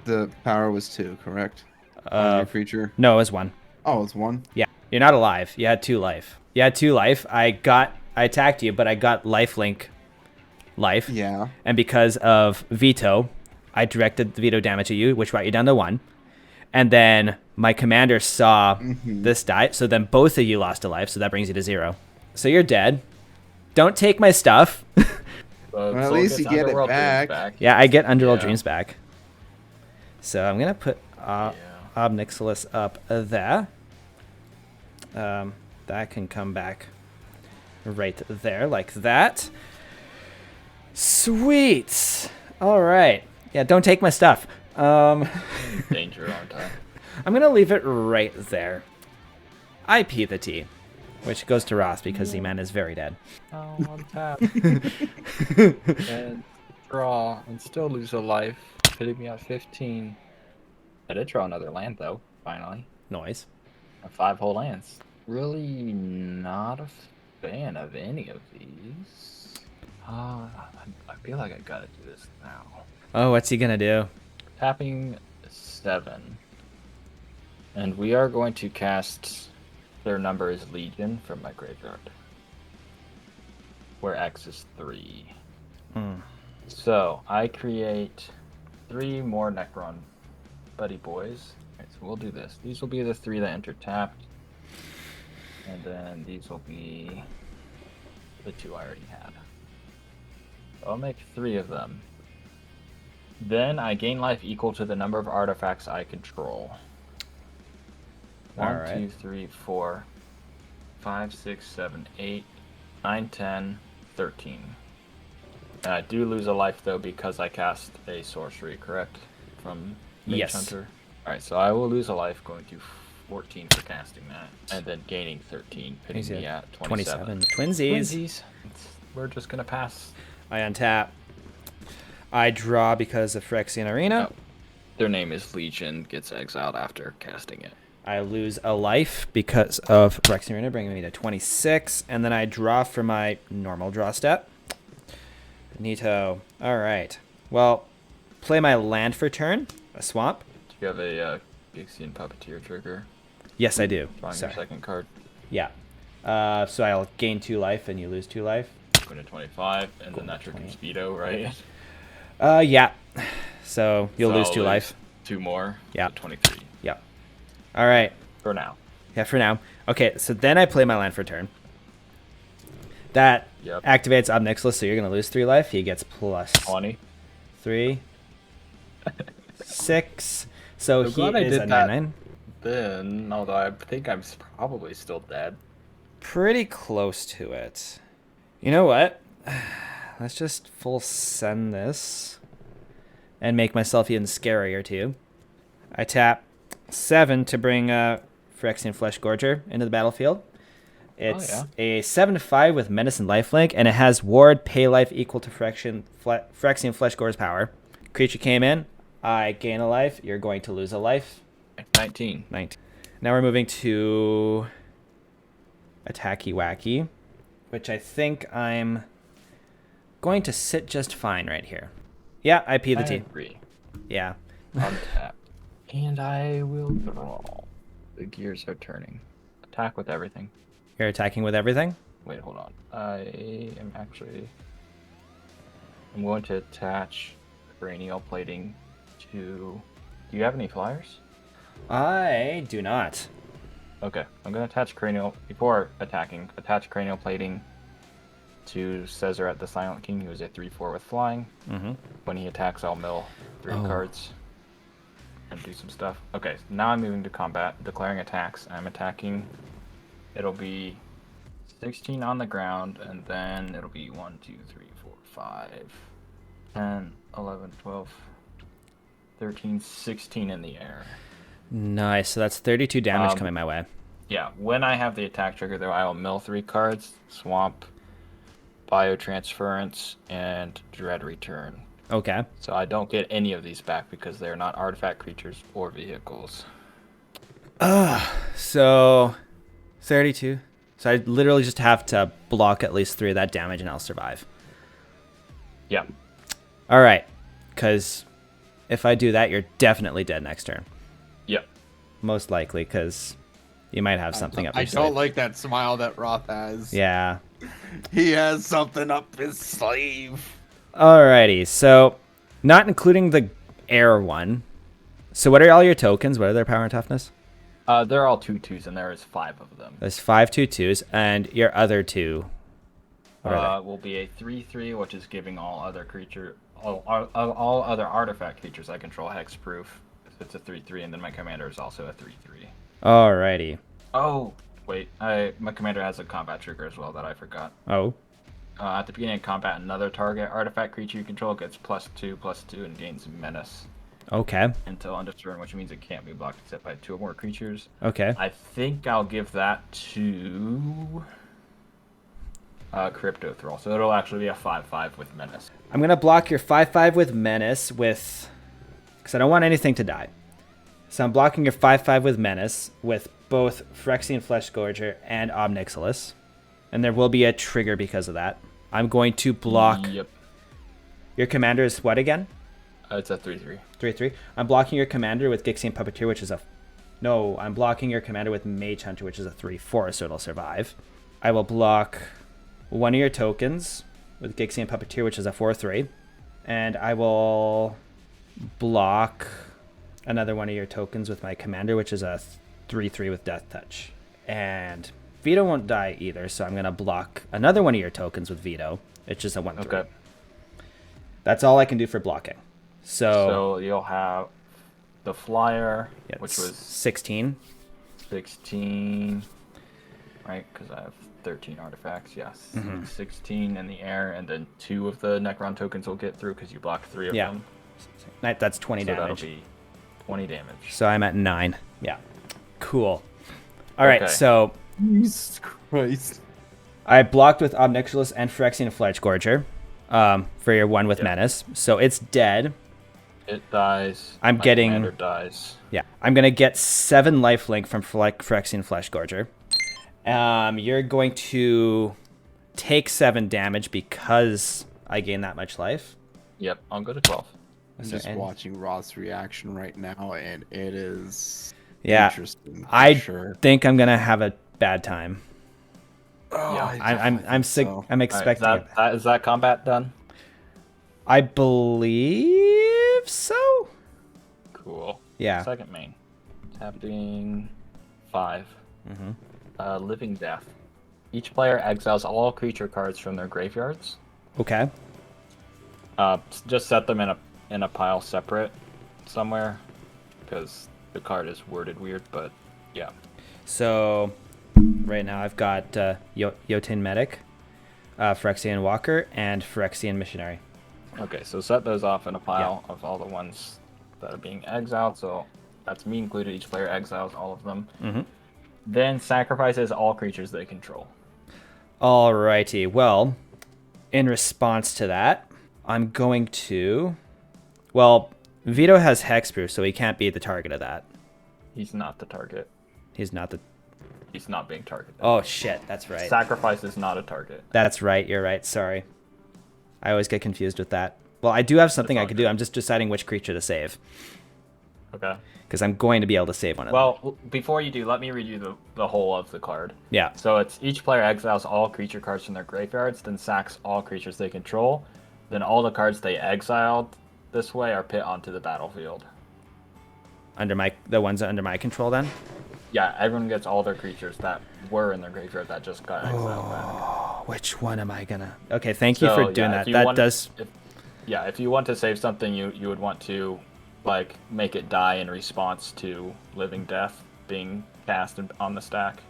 The power was 2, correct? On your creature. No, it was 1. Oh, it's 1. Yeah, you're not alive. You had 2 life. You had 2 life. I attacked you, but I got lifelink life. Yeah. And because of veto, I directed the veto damage at you, which brought you down to 1. And then my commander saw this die, so then both of you lost a life, so that brings you to 0. So you're dead. Don't take my stuff. Well, at least you get it back. Yeah, I get Underworld Yeah. Dreams back. So I'm going to put Ob Nixilis up there. That can come back right there like that. Sweet. All right. Yeah, don't take my stuff. Danger, aren't I? I'm going to leave it right there. IP the T, which goes to Ross because Z-Man is very dead. Oh, on tap. And draw and still lose a life. Hitting me at 15. I did draw another land, though, finally. Noise. 5 whole lands. Really not a fan of any of these. I feel like I gotta do this now. Oh, what's he going to do? Tapping 7. And we are going to cast their number is Legion from my graveyard. Where X is 3. So I create 3 more Necron Buddy Boys. Alright, so we'll do this. These will be the 3 that enter tapped. And then these will be the 2 I already had. I'll make 3 of them. Then I gain life equal to the number of artifacts I control. 1, Alright. 2, 3, 4, 5, 6, 7, 8, 9, 10, 13. And I do lose a life though because I cast a sorcery, correct? From Mage Yes. Hunter. Alright, so I will lose a life going to 14 for casting that. And then gaining 13, putting He's me at at 27. 27. Twinsies. Twinsies. We're just gonna pass. I untap. I draw because of Phyrexian Arena. Oh. Their name is Legion, gets exiled after casting it. I lose a life because of Phyrexian Arena, bringing me to 26. And then I draw for my normal draw step. Neato. All right. Well, play my land for turn. A swamp. Do you have a Gixian Puppeteer trigger? Yes, I do. Drawing Sorry. your second card. Yeah. So I'll gain 2 life and you lose 2 life. Go to 25, and then that triggers veto, right? Yeah. So you'll lose I'll 2 life. 2 more. Yeah. So 23. Yep. All right. For now. Yeah, for now. Okay, so then I play my land for turn. That activates Obnixilis, so you're going to lose 3 life. He gets plus 20. 3. 6. So I'm he glad I is did a that. 9/9. Then, although I think I'm probably still dead. Pretty close to it. You know what? Let's just full send this and make myself even scarier too. I tap 7 to bring Phyrexian Fleshgorger into the battlefield. It's a 7/5 with Menace and Lifelink, and it has Ward, pay life equal to Phyrexian Fleshgorger's power. Creature came in, I gain a life, you're going to lose a life. 19. Now we're moving to Attacky Wacky, which I think I'm going to sit just fine right here. Yeah, I P the T. Yeah. Untap. And I will draw. The gears are turning. Attack with everything. You're attacking with everything? Wait, hold on. I'm going to attach cranial plating to... Do you have any flyers? I do not. Okay, I'm going to attach cranial... Before attacking, attach cranial plating to Cesaret the Silent King, who is a 3/4 with flying. Mm-hmm. When he attacks, I'll mill 3 cards and do some stuff. Okay, so now I'm moving to combat, declaring attacks. I'm attacking. It'll be 16 on the ground, and then it'll be 1, 2, 3, 4, 5, 10, 11, 12, 13, 16 in the air. Nice. So that's 32 damage coming my way. Yeah, when I have the attack trigger, though, I will mill 3 cards, Swamp, Biotransference, and Dread Return. Okay. So I don't get any of these back because they're not artifact creatures or vehicles. So 32. So I literally just have to block at least 3 of that damage and I'll survive. Yeah. All right. Because if I do that, you're definitely dead next turn. Yep. Most likely, because you might have something up your I sleeve. don't like that smile that Roth has. Yeah. He has something up his sleeve. Alrighty. So not including the air one. So what are all your tokens? What are their power and toughness? They're all 2/2s, and there is 5 of them. There's 5 2/2s, and your other 2 will be a 3/3, which is giving all other all other artifact creatures I control hexproof. It's a 3/3, and then my commander is also a 3/3. Alrighty. Oh, wait. My commander has a combat trigger as well that I forgot. Oh. At the beginning of combat, another target artifact creature you control gets +2/+2 and gains menace. Okay. Until end of turn, which means it can't be blocked except by 2 or more creatures. Okay. I think I'll give that to Crypto Thrall. So it'll actually be a 5/5 with menace. I'm going to block your 5/5 with menace because I don't want anything to die. So I'm blocking your 5/5 with menace with both Phyrexian Fleshgorger and Obnixilis. And there will be a trigger because of that. I'm going to block... Yep. Your commander is what again? It's a 3/3. 3/3. I'm blocking your commander with Gixian Puppeteer, which is a... No, I'm blocking your commander with Mage Hunter, which is a 3/4, so it'll survive. I will block one of your tokens with Gixian Puppeteer, which is a 4/3. And I will block another one of your tokens with my commander, which is a 3/3 with Death Touch. And Veto won't die either, so I'm going to block another one of your tokens with Veto. It's just a 1/3. Okay. That's all I can do for blocking. So you'll have the flyer, which was 16. 16, right? Because I have 13 artifacts. Yes, 16 in the air, and then 2 of the Necron tokens will get through because you blocked 3 of them. That's 20 damage. That'll be 20 damage. So I'm at 9. Yeah. Cool. All right, so Jesus Christ. I blocked with Obnixilis and Phyrexian Fleshgorger for your one with Menace. So it's dead. It dies. I'm My getting... commander dies. Yeah. I'm going to get 7 lifelink from Phyrexian Fleshgorger. You're going to take 7 damage because I gain that much life. Yep, I'll go to 12. I'm just watching Roth's reaction right now, and it is interesting. I think I'm going to have a bad time. Yeah. I'm expecting All it. right, is that combat done? I believe so. Cool. Yeah. Second main. Tapping 5. Living Death. Each player exiles all creature cards from their graveyards. Okay. Just set them in a pile separate somewhere, because the card is worded weird, but yeah. So right now I've got Jotun Medic, Phyrexian Walker, and Phyrexian Missionary. Okay, so set those off in a pile of all the ones that are being exiled. So that's me included. Each player exiles all of them. Then sacrifices all creatures they control. Alrighty. Well, in response to that, I'm going to. Well, Vito has hexproof, so he can't be the target of that. He's not the target. He's not the. He's not being targeted. Oh shit! That's right. Sacrifice is not a target. That's right. You're right. Sorry. I always get confused with that. Well, I do have something I could do. I'm just deciding which creature to save. Okay. Because I'm going to be able to save one of them. Well, before you do, let me read you the whole of the card. Yeah. So it's each player exiles all creature cards from their graveyards, then sacks all creatures they control. Then all the cards they exiled this way are put onto the battlefield. The ones under my control, then. Yeah, everyone gets all their creatures that were in their graveyard that just got exiled back. Which one am I gonna? Okay, thank you for doing that. If you want to save something, you would want to, like, make it die in response to Living Death being cast on the stack,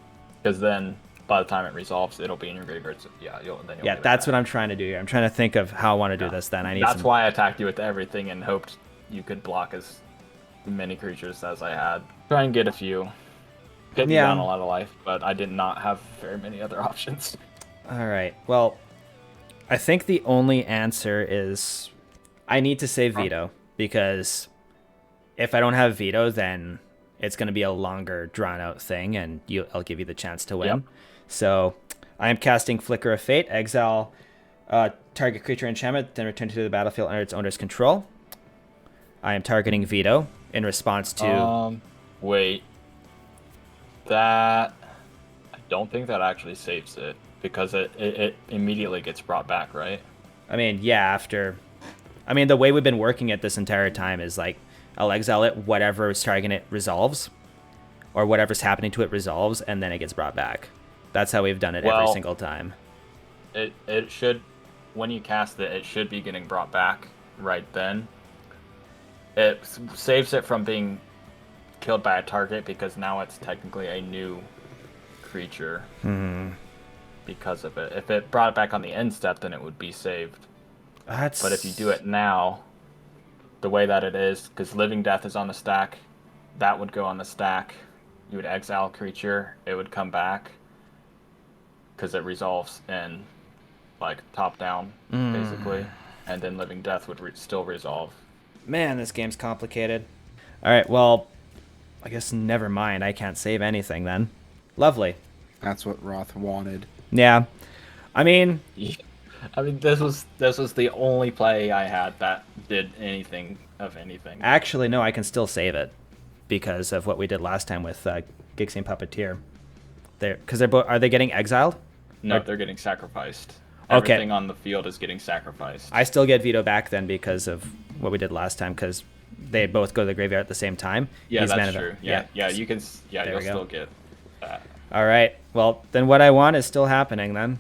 because then by the time it resolves, it'll be in your graveyard. So, you'll that's what I'm trying to do here. I'm trying to think of how I want to do this. Then That's why I attacked you with everything and hoped you could block as many creatures as I had. Try and get a few. Get me down a lot of life, but I did not have very many other options. All right. Well, I think the only answer is I need to save Vito, because if I don't have Vito, then it's going to be a longer, drawn-out thing, and I'll give you the chance to win. Yep. So I am casting Flicker of Fate, exile target creature enchantment, then return to the battlefield under its owner's control. I am targeting Vito in response to... Wait. That... I don't think that actually saves it, because it immediately gets brought back, right? I mean, yeah, after... I mean, the way we've been working it this entire time is, like, I'll exile it, whatever is targeting it resolves, or whatever's happening to it resolves, and then it gets brought back. That's how we've done it every single time. It should... When you cast it, it should be getting brought back right then. It saves it from being killed by a target, because now it's technically a new creature because of it. If it brought it back on the end step, then it would be saved. But if you do it now, the way that it is, because Living Death is on the stack, that would go on the stack. You would exile a creature, it would come back, because it resolves in, like, top down, basically, and then Living Death would still resolve. Man, this game's complicated. All right, well, I guess never mind. I can't save anything then. Lovely. That's what Roth wanted. Yeah. I mean, this was the only play I had that did anything of anything. Actually, no, I can still save it because of what we did last time with Gixie and Puppeteer. Because are they getting exiled? No, they're getting sacrificed. Okay. Everything on the field is getting sacrificed. I still get Vito back then because of what we did last time, because they both go to the graveyard at the same time. Yeah, that's true. Yeah, you can. Yeah, you'll still get that. All right. Well, then what I want is still happening then.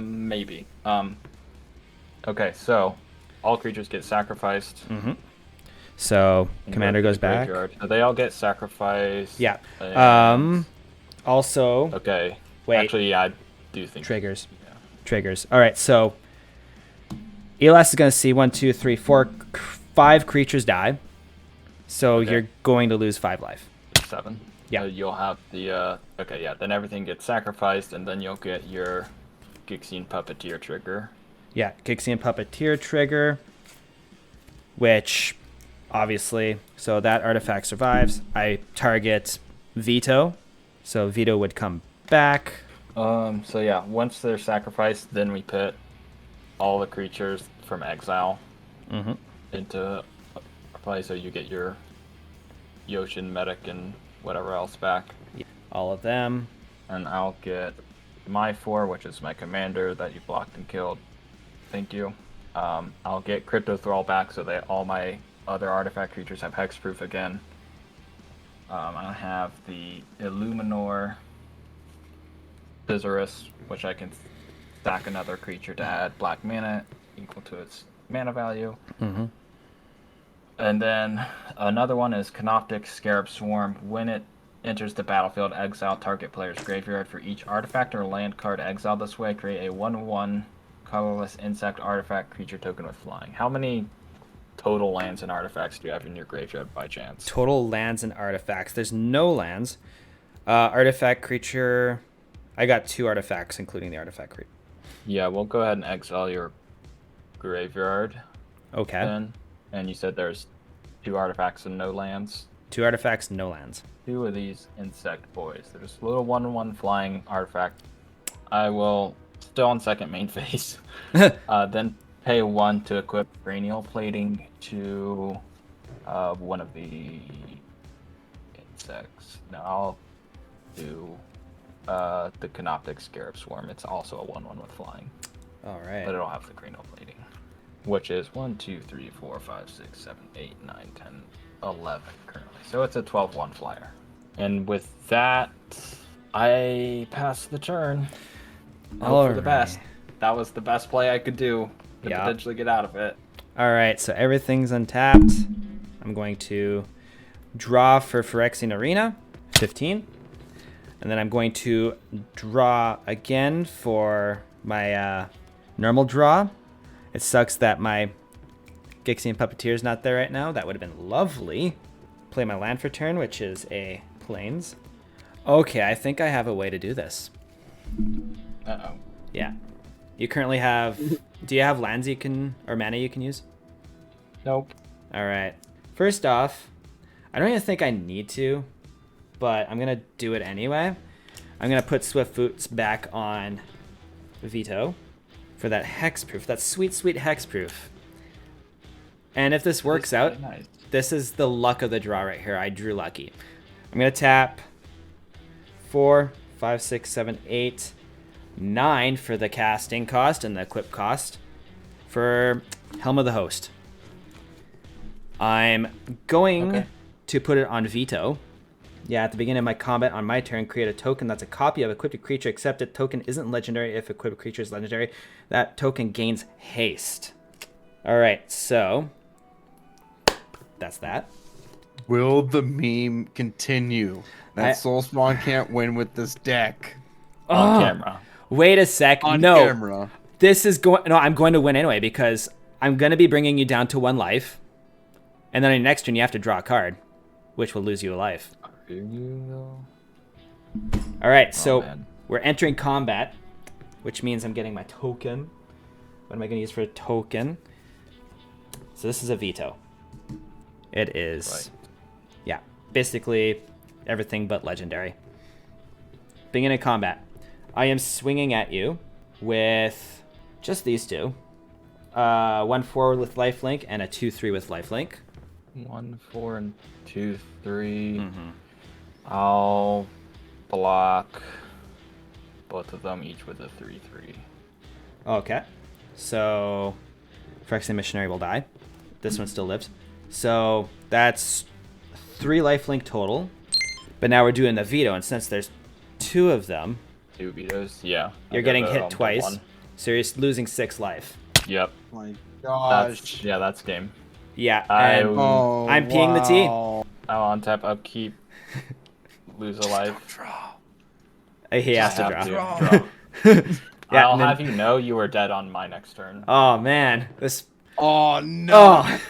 Maybe. Okay, so all creatures get sacrificed. So commander goes back. So they all get sacrificed. Yeah. And... Also. Okay. Wait. Actually, yeah, I do think triggers. Yeah. Triggers. All right. So Elas is going to see 1, 2, 3, 4, 5 creatures die. So you're going to lose 5 life. 7. Yeah. You'll have the okay. Yeah. Then everything gets sacrificed, and then you'll get your Gixie and Puppeteer trigger. Yeah, Gixie and Puppeteer trigger, which obviously, so that artifact survives. I target Vito, so Vito would come back. So yeah, once they're sacrificed, then we put all the creatures from exile into play, so you get your Yoshin, Medic, and whatever else back. All of them. And I'll get my 4, which is my commander that you blocked and killed. Thank you. I'll get Crypto Thrall back so that all my other artifact creatures have hexproof again. I have the Illuminor Scissorus, which I can stack another creature to add black mana equal to its mana value. Mm-hmm. And then another one is Canoptic Scarab Swarm. When it enters the battlefield, exile target player's graveyard. For each artifact or land card exiled this way, create a 1/1 colorless insect artifact creature token with flying. How many total lands and artifacts do you have in your graveyard by chance? Total lands and artifacts. There's no lands. Artifact creature. I got 2 artifacts, including the artifact creature. Yeah, we'll go ahead and exile your graveyard. Okay. Then. And you said there's 2 artifacts and no lands. 2 artifacts, no lands. 2 of these insect boys. There's a little 1/1 flying artifact. I will still on second main phase. Then pay 1 to equip cranial plating to one of the insects. Now I'll do the Canoptic Scarab Swarm. It's also a 1/1 with flying. All right. But it'll have the cranial plating. Which is 1, 2, 3, 4, 5, 6, 7, 8, 9, 10, 11 currently. So it's a 12/1 flyer. And with that, I pass the turn. Hope for the best. That was the best play I could do to potentially get out of it. All right, so everything's untapped. I'm going to draw for Phyrexian Arena, 15. And then I'm going to draw again for my normal draw. It sucks that my Gixian Puppeteer is not there right now. That would have been lovely. Play my land for turn, which is a Plains. Okay, I think I have a way to do this. Uh-oh. Yeah. You currently have... Do you have lands you can... or mana you can use? Nope. All right. First off, I don't even think I need to, but I'm going to do it anyway. I'm going to put Swift Boots back on Veto for that hexproof, that sweet, sweet hexproof. And if this works out, nice. This is the luck of the draw right here. I drew lucky. I'm going to tap 4, 5, 6, 7, 8, 9 for the casting cost and the equip cost for Helm of the Host. I'm going to put it on Veto. Yeah, at the beginning of my combat on my turn, create a token that's a copy of equipped creature, except that token isn't legendary. If equipped creature is legendary, that token gains haste. All right, so that's that. Will the meme continue? That Solespawn can't win with this deck. On camera. Wait a sec. On no, camera. This is going. No, I'm going to win anyway because I'm going to be bringing you down to 1 life, and then on your next turn you have to draw a card, which will lose you a life. All right, so we're entering combat, which means I'm getting my token. What am I going to use for a token? So this is a Veto. It is, yeah, basically everything but legendary. Beginning of combat. I am swinging at you with just these 2. 1/4 with lifelink and a 2/3 with lifelink. 1, 4, and 2, 3. Mm-hmm. I'll block both of them, each with a 3/3. Okay. So, Phyrexian Missionary will die. This one still lives. So, that's 3 lifelink total. But now we're doing the veto, and since there's 2 of them... 2 vetoes, yeah. You're getting hit twice. So you're losing 6 life. Yep. Oh my gosh. That's game. Yeah, and I'm peeing the tea. I'll untap upkeep. Lose a life. He has to draw. Yeah, I'll have you know you were dead on my next turn. Oh man, this. Oh no. Oh.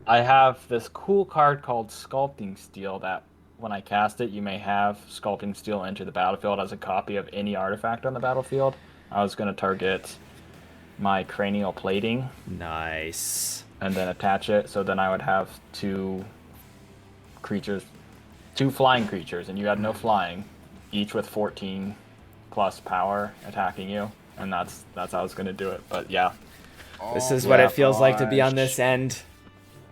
I have this cool card called Sculpting Steel that when I cast it, you may have Sculpting Steel enter the battlefield as a copy of any artifact on the battlefield. I was going to target my cranial plating. Nice. And then attach it, so then I would have 2 creatures, 2 flying creatures, and you had no flying, each with 14 plus power attacking you, and that's how I was gonna do it. But yeah, this is what it feels like to be on this end.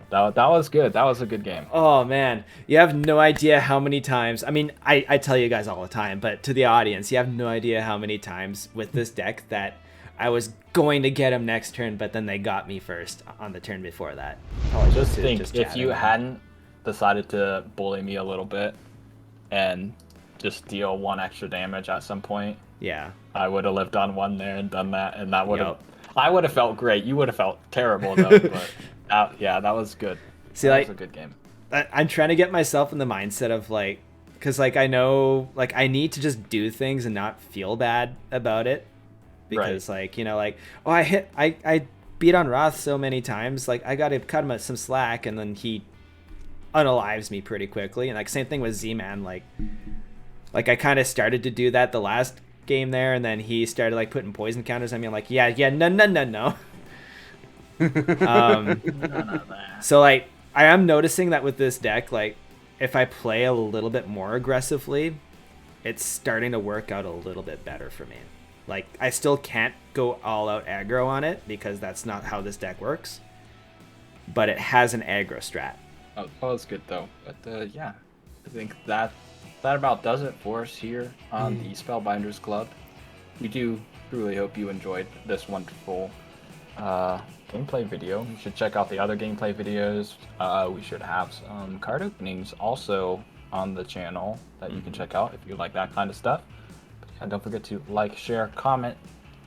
that was good. That was a good game. Oh man, you have no idea how many times. I mean, I tell you guys all the time, but to the audience, you have no idea how many times with this deck that I was going to get him next turn, but then they got me first on the turn before that. Just think, if you hadn't decided to bully me a little bit and just deal 1 extra damage at some point, yeah, I would have lived on 1 there and done that, and that would have. I would have felt great. You would have felt terrible though, but yeah, that was good. See, that was a good game. I'm trying to get myself in the mindset of like, because like I know like I need to just do things and not feel bad about it, because like, you know, like, oh, I beat on Roth so many times, like I got to cut him some slack, and then he unalives me pretty quickly. And like same thing with Z-Man, like I kind of started to do that the last game there, and then he started like putting poison counters on me. I'm like, yeah, no. So like I am noticing that with this deck, like if I play a little bit more aggressively, it's starting to work out a little bit better for me. Like I still can't go all out aggro on it because that's not how this deck works, but it has an aggro strat. Oh, that was good though. But yeah, I think that about does it for us here on the Spellbinders Club. We do truly hope you enjoyed this wonderful gameplay video. You should check out the other gameplay videos. We should have some card openings also on the channel that you can check out if you like that kind of stuff. And don't forget to like, share, comment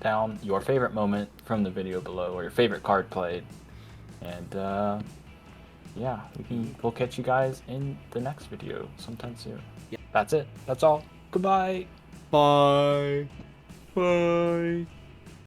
down your favorite moment from the video below, or your favorite card played. And yeah, we'll catch you guys in the next video sometime soon. That's it. That's all. Goodbye. Bye. Bye.